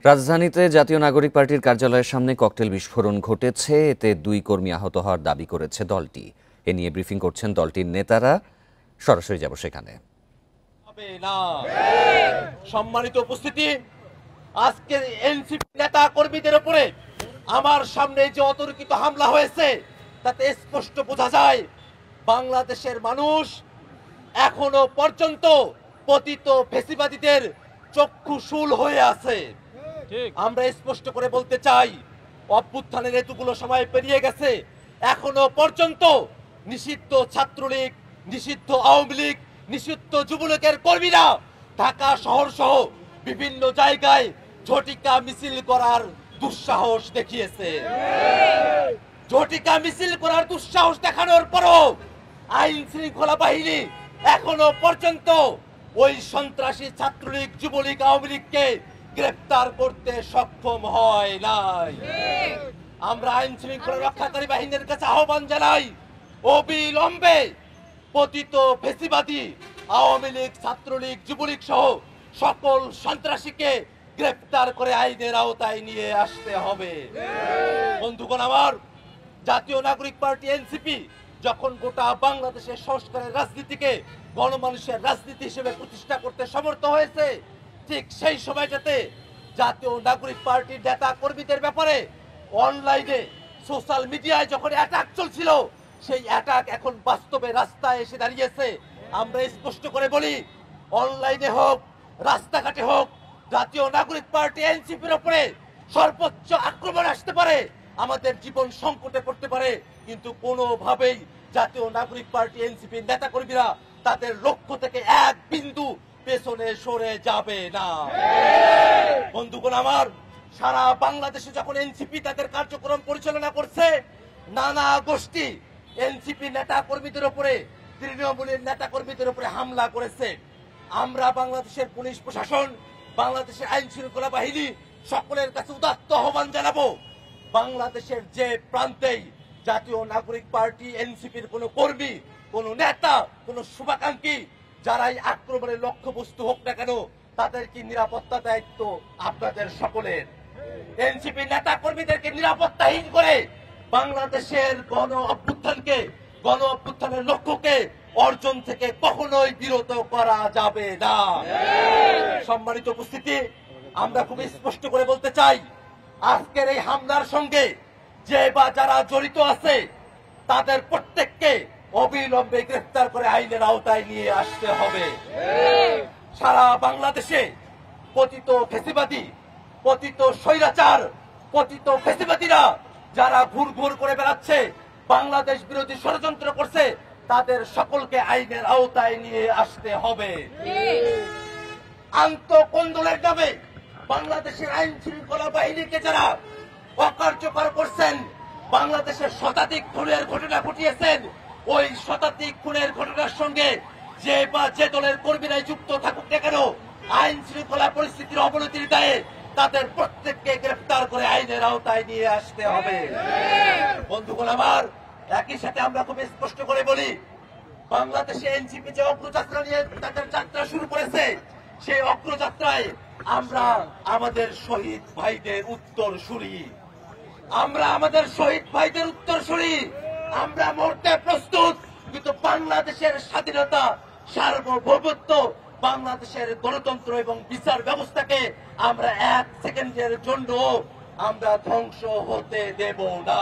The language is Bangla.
রাজধানীতে জাতীয় নাগরিক পার্টির কার্যালয়ের সামনে ককটেল বিস্ফোরণ ঘটেছে। এতে 2 কর্মী আহত হওয়ার দাবি করেছে দলটি। এ নিয়ে ব্রিফিং করছেন দলটির নেতারা। সরাসরি যাব সেখানে। সম্মানিত উপস্থিতি, আজকে এনসিপি নেতা কর্মীদের উপরে আমার সামনে যে অতর্কিত হামলা হয়েছে তাতে স্পষ্ট বোঝা যায় বাংলাদেশের মানুষ এখনো পর্যন্ত পতিত ফ্যাসিবাদীদের চক্ষুশূল হয়ে আছে। আমরা স্পষ্ট করে বলতে চাই, অভ্যুত্থানের এতগুলো সময় পেরিয়ে গেছে, এখনো পর্যন্ত নিষিদ্ধ ছাত্রলীগ, নিষিদ্ধ আওয়ামী লীগ, নিষিদ্ধ যুবলীগের কর্মীরা ঢাকা শহর সহ বিভিন্ন জায়গায় ঝটিকা মিছিল করার দুঃসাহস দেখিয়েছে। ঝটিকা মিছিল করার দুঃসাহস দেখানোর পরও আইন শৃঙ্খলা বাহিনী এখনো পর্যন্ত ওই সন্ত্রাসী ছাত্রলীগ, যুবলীগ, আওয়ামী লীগকে গ্রেফতার করতে সক্ষম হয় নাই। আমরা আইন শৃঙ্খলা রক্ষাকারী বাহিনীর কাছে আহ্বান জানাই, অবিলম্বে পতিত ফ্যাসিবাদী আওয়ামী লীগ, ছাত্রলীগ, যুবলীগ সহ সকল সন্ত্রাসীকে গ্রেফতার করে আইনের আওতায় নিয়ে আসতে হবে। বন্ধুগণ আমার, জাতীয় নাগরিক পার্টি এনসিপি যখন গোটা বাংলাদেশের সংস্কারের রাজনীতিকে গণমানুষের রাজনীতি হিসেবে প্রতিষ্ঠা করতে সমর্থ হয়েছে, ঠিক সেই সময় যাতে জাতীয় নাগরিক পার্টির নেতা কর্মীদের ব্যাপারে অনলাইনে, সোশ্যাল মিডিয়ায় যখন অ্যাটাক চলছিল, সেই অ্যাটাক এখন বাস্তবে রাস্তায় এসে দাঁড়িয়েছে। আমরা স্পষ্ট করে বলি, অনলাইনে হোক, রাস্তাঘাটে হোক, জাতীয় নাগরিক পার্টি এনসিপির উপরে সর্বোচ্চ আক্রমণ আসতে পারে, আমাদের জীবন সংকটে পড়তে পারে, কিন্তু কোনোভাবেই জাতীয় নাগরিক পার্টি এনসিপির নেতা কর্মীরা তাদের লক্ষ্য থেকে এক বিন্দু পেছনে সরে যাবে না। বন্ধুগণ আমার, সারা বাংলাদেশে যখন এনসিপি তাদের কার্যক্রম পরিচালনা করছে, নানা গোষ্ঠী এনসিপি নেতা কর্মীদের উপরে, তৃণমূলের নেতা কর্মীদের উপরে হামলা করেছে। আমরা বাংলাদেশের পুলিশ প্রশাসন, বাংলাদেশের আইন শৃঙ্খলা বাহিনী সকলের কাছে উদাত্ত আহ্বান জানাবো, বাংলাদেশের যে প্রান্তেই জাতীয় নাগরিক পার্টি এনসিপির কোন কর্মী, কোন নেতা, কোন শুভাকাঙ্ক্ষী যারাই আক্রমণের লক্ষ্যবস্তু হোক না কেন, তাদের কি নিরাপত্তা দায়িত্ব আপনাদের সকলের। এনসিপি নেতা কর্মীদেরকে নিরাপত্তাহীন করে বাংলাদেশের গণ অভ্যুত্থানের লক্ষ্যকে অর্জন থেকে কখনোই বিরত করা যাবে না। সম্মানিত উপস্থিতি, আমরা খুব স্পষ্ট করে বলতে চাই, আজকের এই হামলার সঙ্গে যে বা যারা জড়িত আছে তাদের প্রত্যেককে অবিলম্বে গ্রেফতার করে আইনের আওতায় নিয়ে আসতে হবে। সারা বাংলাদেশে পতিত ফ্যাসিবাদী, পতিত স্বৈরাচার, পতিত ফ্যাসিবাদীরা যারা ঘুর ঘুর করে বেড়াচ্ছে, বাংলাদেশ বিরোধী ষড়যন্ত্র করছে, তাদের সকলকে আইনের আওতায় নিয়ে আসতে হবে। আন্তঃকন্দলের নামে বাংলাদেশের আইন শৃঙ্খলা বাহিনীকে যারা অকার্যকর করছেন, বাংলাদেশের শতাধিক খুনের ঘটনা ঘটিয়েছেন, ওই শতাধিক খুনের ঘটনার সঙ্গে যে বা যে দলের কর্মীরাই যুক্ত থাকুক না কেন, আইন শৃঙ্খলা পরিস্থিতির অবনতির দায়ে তাদের প্রত্যেককে গ্রেফতার করে আইনের আওতায় নিয়ে আসতে হবে। বন্ধুগণ আমার, একই সাথে আমরা খুব স্পষ্ট করে বলি, বাংলাদেশে এনসিপি যে অগ্রযাত্রা নিয়ে তাদের যাত্রা শুরু করেছে, সেই অগ্রযাত্রায় আমরা আমাদের শহীদ ভাইদের উত্তরসূরি, আমরা মরতে প্রস্তুত, কিন্তু বাংলাদেশের স্বাধীনতা, সার্বভৌমত্ব, বাংলাদেশের গণতন্ত্র এবং বিচার ব্যবস্থাকে আমরা 1 সেকেন্ডের জন্য আমরা ধ্বংস হতে দেব না।